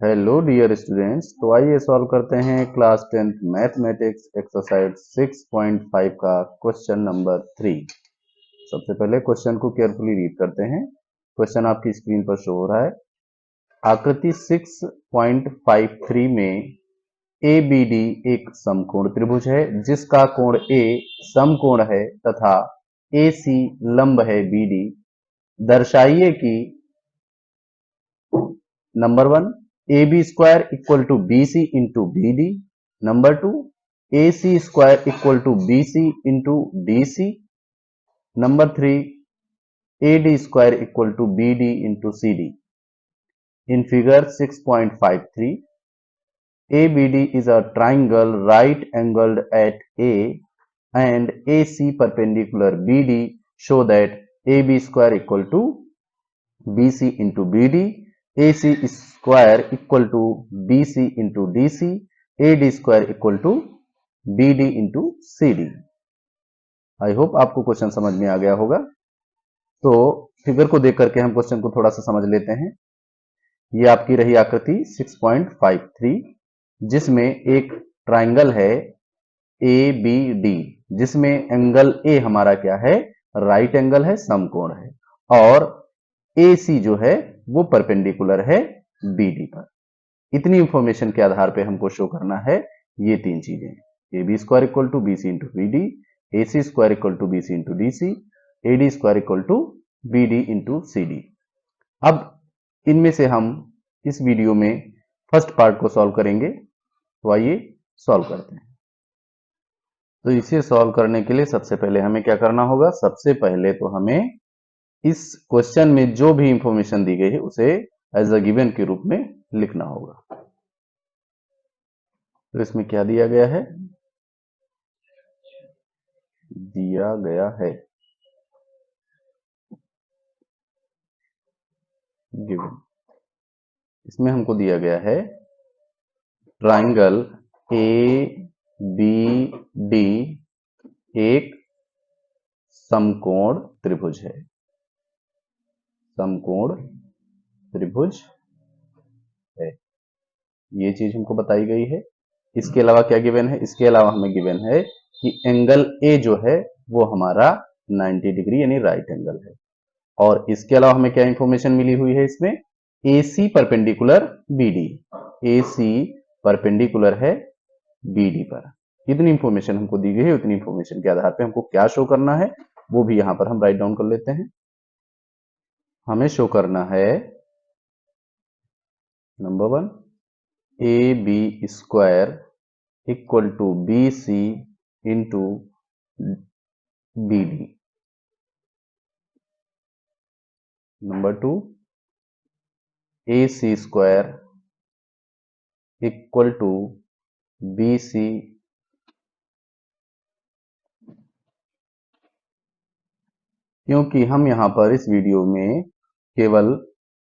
Hello dear students, तो आइए solve करते हैं क्लास 10th मैथमेटिक्स एक्सरसाइज 6.5 का क्वेश्चन नंबर 3। सबसे पहले क्वेश्चन को केयरफुली रीड करते हैं। क्वेश्चन आपकी स्क्रीन पर शो हो रहा है। आकृति 6.53 में ABD एक समकोण त्रिभुज है जिसका कोण A समकोण है तथा AC लंब है BD। दर्शाइए कि number 1 AB square equal to BC into BD। Number 2 AC square equal to BC into DC। Number 3 AD square equal to BD into CD। In figure 6.53, ABD is a triangle right angled at A and AC perpendicular BD. Show that AB square equal to BC into BD, AC square equal to BC into DC, AD square equal to BD into CD। I hope आपको question समझ में आ गया होगा। तो figure को देख करके हम क्वेश्चन को थोड़ा सा समझ लेते हैं। ये आपकी रही आकृति 6.53 जिसमें एक ट्राइंगल है ABD, जिसमें एंगल A हमारा क्या है, राइट एंगल है, समकोण है, और AC जो है वो परपेंडिकुलर है BD पर। इतनी इंफॉर्मेशन के आधार पे हमको शो करना है ये तीन चीजें, AB square equal to BC into BD, AC square equal to BC into DC, AD square equal to BD into CD। अब इनमें से हम इस वीडियो में फर्स्ट पार्ट को सॉल्व करेंगे। तो आइए सॉल्व करते हैं। तो इसे सॉल्व करने के लिए सबसे पहले हमें क्या करना होगा, सबसे पहले तो हमें इस क्वेश्चन में जो भी इंफॉर्मेशन दी गई है उसे एज अ गिवन के रूप में लिखना होगा। तो इसमें क्या दिया गया है, गिवन। इसमें हमको दिया गया है ट्राइंगल ABD एक समकोण त्रिभुज है, समकोण त्रिभुज है, ये चीज हमको बताई गई है। इसके अलावा क्या गिवन है, इसके अलावा हमें गिवन है कि एंगल A जो है वो हमारा 90 डिग्री यानी राइट एंगल है। और इसके अलावा हमें क्या इंफॉर्मेशन मिली हुई है, इसमें AC perpendicular BD, AC perpendicular है BD पर। कितनी इंफॉर्मेशन हमको दी गई है, उतनी इंफॉर्मेशन के आधार पे हमको क्या शो करना है वो भी यहां पर हम राइट डाउन कर लेते हैं। हमें शो करना है number 1 AB square equal to BC into BD। Number 2 AC square equal to BC क्योंकि हम यहां पर इस वीडियो में केवल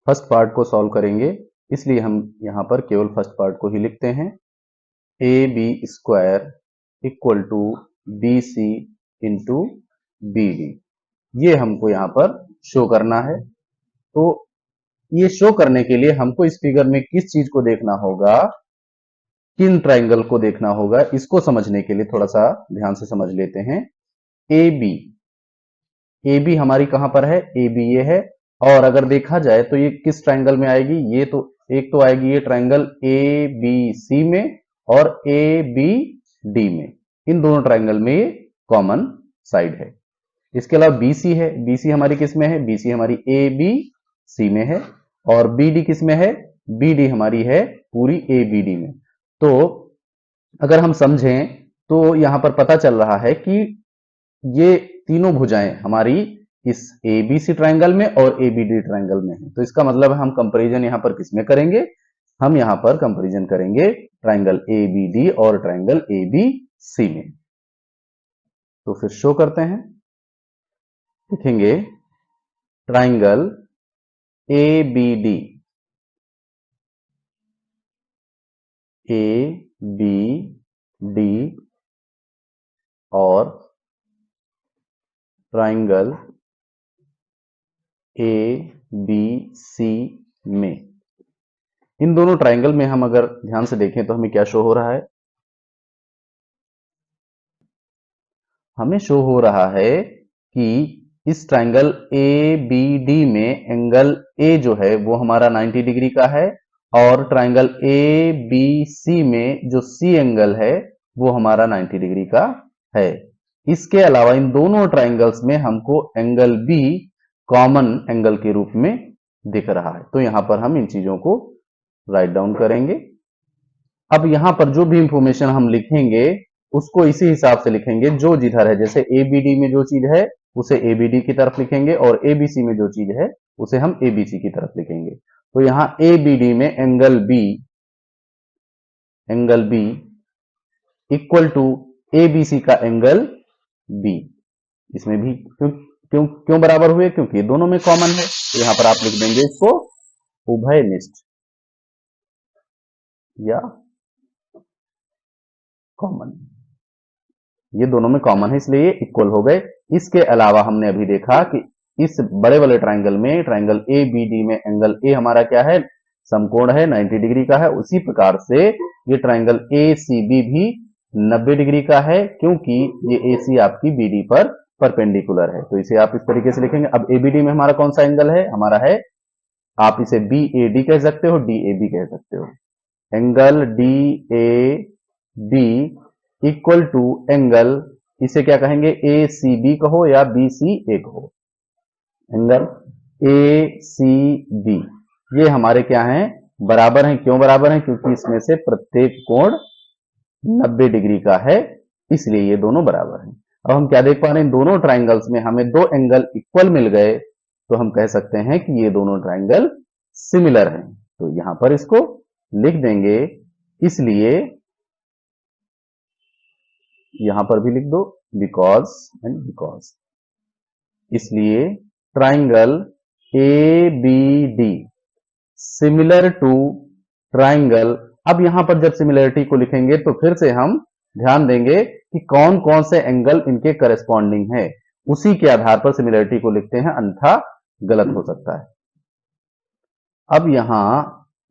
फर्स्ट पार्ट को सॉल्व करेंगे, इसलिए हम यहां पर केवल फर्स्ट पार्ट को ही लिखते हैं। AB square equal to BC into BD, ये हमको यहां पर शो करना है। तो ये शो करने के लिए हमको इस फिगर में किस चीज को देखना होगा, किन ट्राइंगल को देखना होगा, इसको समझने के लिए थोड़ा सा ध्यान से समझ लेते हैं। AB हमारी कहां पर है, AB ये है। और अगर देखा जाए तो ये किस ट्राइंगल में आएगी, ये तो एक तो आएगी ये ट्राइंगल ABC में और ABD में, इन दोनों ट्राइंगल में ये कॉमन साइड है। इसके अलावा BC है, BC हमारी किस में है, BC हमारी ABC में है, और BD किस में है, BD हमारी है पूरी ABD में। तो अगर हम समझें तो यहां पर पता चल रहा है कि ये तीनों भुजाएं हमारी इस ABC ट्राइंगल में और ABD ट्राइंगल में है। तो इसका मतलब है हम कंपैरिजन यहां पर किसमें करेंगे, हम यहां पर कंपैरिजन करेंगे ट्राइंगल ABD और ट्राइंगल ABC में। तो फिर शो करते हैं, लिखेंगे ट्राइंगल ABD, ABD और ट्राइंगल ABC में इन दोनों ट्राइंगल में हम अगर ध्यान से देखें तो हमें क्या शो हो रहा है, हमें शो हो रहा है कि इस ट्राइंगल ए बी डी में एंगल ए जो है वो हमारा 90 डिग्री का है, और ट्राइंगल ए बी सी में जो सी एंगल है वो हमारा 90 डिग्री का है। इसके अलावा इन दोनों ट्राइंगल्स में हमको एंगल बी कॉमन एंगल के रूप में दिख रहा है। तो यहां पर हम इन चीजों को राइट डाउन करेंगे। अब यहां पर जो भी इंफॉर्मेशन हम लिखेंगे उसको इसी हिसाब से लिखेंगे जो जिधर है। जैसे एबीडी में जो चीज है उसे एबीडी की तरफ लिखेंगे, और एबीसी में जो चीज है उसे हम एबीसी की तरफ लिखेंगे। तो यहां एबीडी में angle B equal to ABC का एंगल बी। इसमें भी क्यों क्यों क्यों बराबर हुए, क्योंकि दोनों में कॉमन है। तो यहां पर आप लिख देंगे इसको उभयनिष्ठ या कॉमन, ये दोनों में कॉमन है इसलिए ये इक्वल हो गए। इसके अलावा हमने अभी देखा कि इस बड़े वाले ट्राइंगल में, ट्राइंगल ए बी डी में एंगल ए हमारा क्या है, समकोण है, 90 डिग्री का है। उसी प्रकार से ये ट्राइंगल ए सी बी भी 90 डिग्री का है, क्योंकि ये ए सी आपकी बी डी पर परपेंडिकुलर है। तो इसे आप इस तरीके से लिखेंगे। अब ए बी डी में हमारा कौन सा एंगल है, हमारा है, आप इसे बी ए डी कह सकते हो, डी ए बी कह सकते हो। Angle D A B equal to angle, इसे क्या कहेंगे, ए सी बी कहो या बी सी ए कहो, एंगल ए सी बी। ये हमारे क्या हैं, बराबर हैं। क्यों बराबर हैं, क्योंकि इसमें से प्रत्येक कोण 90 डिग्री का है, इसलिए ये दोनों बराबर हैं। अब हम क्या देख पा रहे हैं, दोनों ट्राइंगल्स में हमें दो एंगल इक्वल मिल गए, तो हम कह सकते हैं कि ये दोनों ट्राइंगल सिमिलर हैं। तो यहां पर इसको लिख देंगे, इसलिए यहां पर भी लिख दो बिकॉज एंड बिकॉज। इसलिए triangle A B D similar to triangle. अब यहां पर जब सिमिलरिटी को लिखेंगे तो फिर से हम ध्यान देंगे कि कौन कौन से एंगल इनके करेस्पॉन्डिंग है, उसी के आधार पर सिमिलरिटी को लिखते हैं, अन्यथा गलत हो सकता है। अब यहां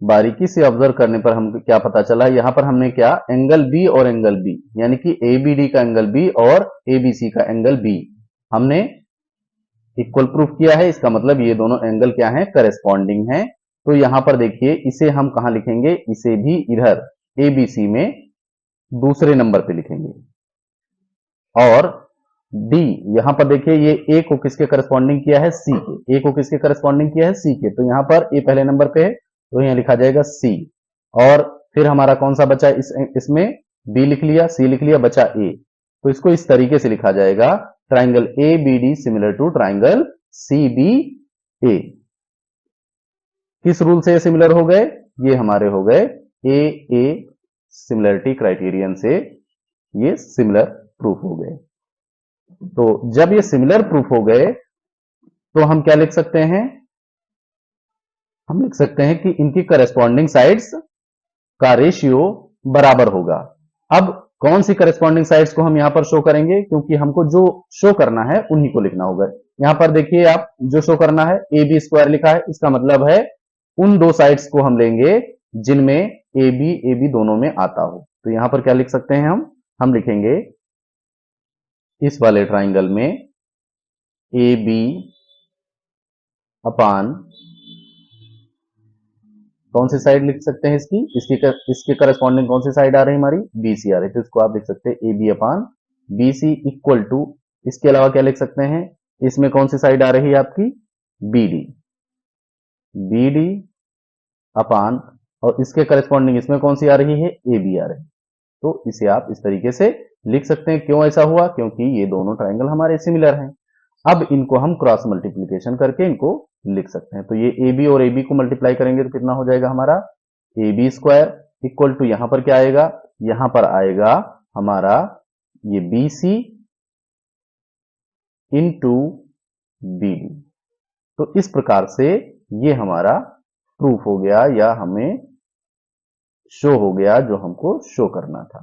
बारीकी से ऑब्जर्व करने पर हमको क्या पता चला, यहां पर हमने क्या, एंगल बी और एंगल बी, यानी कि ए बी डी का एंगल बी और ए बी सी का एंगल बी हमने इक्वल प्रूफ किया है। इसका मतलब ये दोनों एंगल क्या है, करेस्पॉन्डिंग है। तो यहां पर देखिए, इसे हम कहां लिखेंगे, इसे भी इधर ए बी सी में दूसरे नंबर पे लिखेंगे। और डी, यहां पर देखिए ये ए को किसके करस्पॉन्डिंग किया है, सी के। ए को किसके करस्पॉन्डिंग किया है, सी के। तो यहां पर ए पहले नंबर पे है, तो यहां लिखा जाएगा सी। और फिर हमारा कौन सा बचा, इसमें बी लिख लिया, सी लिख लिया, बचा ए। तो इसको इस तरीके से लिखा जाएगा, triangle A B D similar to triangle C B A. किस रूल से सिमिलर हो गए, ये हमारे हो गए ए ए सिमिलरिटी क्राइटेरियन से ये सिमिलर प्रूफ हो गए। तो जब ये सिमिलर प्रूफ हो गए तो हम क्या लिख सकते हैं, हम लिख सकते हैं कि इनकी करेस्पॉन्डिंग साइड्स का रेशियो बराबर होगा। अब कौन सी करेस्पॉन्डिंग साइड्स को हम यहां पर शो करेंगे, क्योंकि हमको जो शो करना है उन्हीं को लिखना होगा। यहां पर देखिए आप, जो शो करना है ए बी स्क्वायर लिखा है, इसका मतलब है उन दो साइड्स को हम लेंगे जिनमें ए बी दोनों में आता हो। तो यहां पर क्या लिख सकते हैं, हम लिखेंगे इस वाले ट्राइंगल में ए बी अपान, कौन सी साइड लिख सकते हैं इसकी, इसके करस्पॉन्डिंग कौन सी साइड आ रही है हमारी, बी सी आ रही है। तो इसको आप लिख सकते हैं A B upon B C equal to, इसके अलावा क्या लिख सकते हैं, इसमें कौन सी साइड आ रही है आपकी, बी डी अपान, और इसके करस्पॉन्डिंग इसमें कौन सी आ रही है, ए बी आ रही है। तो इसे आप इस तरीके से लिख सकते हैं। क्यों ऐसा हुआ, क्योंकि ये दोनों ट्राइंगल हमारे सिमिलर हैं। अब इनको हम क्रॉस मल्टीप्लीकेशन करके इनको लिख सकते हैं। तो ये ए बी और ए बी को मल्टीप्लाई करेंगे तो कितना हो जाएगा हमारा, A B square equal to, यहां पर क्या आएगा, यहां पर आएगा हमारा ये B C into B D. तो इस प्रकार से ये हमारा प्रूफ हो गया, या हमें शो हो गया जो हमको शो करना था।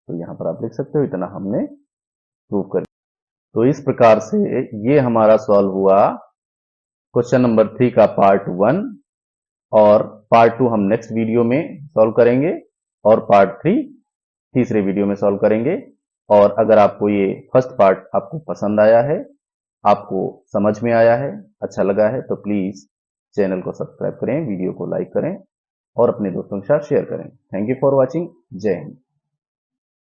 तो यहां पर आप लिख सकते हो, इतना हमने प्रूफ कर। तो इस प्रकार से ये हमारा सॉल्व हुआ क्वेश्चन नंबर 3 का पार्ट 1। और पार्ट 2 हम नेक्स्ट वीडियो में सॉल्व करेंगे और पार्ट 3 तीसरे वीडियो में सॉल्व करेंगे। और अगर आपको ये फर्स्ट पार्ट आपको पसंद आया है, आपको समझ में आया है, अच्छा लगा है, तो प्लीज चैनल को सब्सक्राइब करें, वीडियो को लाइक करें और अपने दोस्तों के साथ शेयर करें। Thank you for watching. जय हिंद।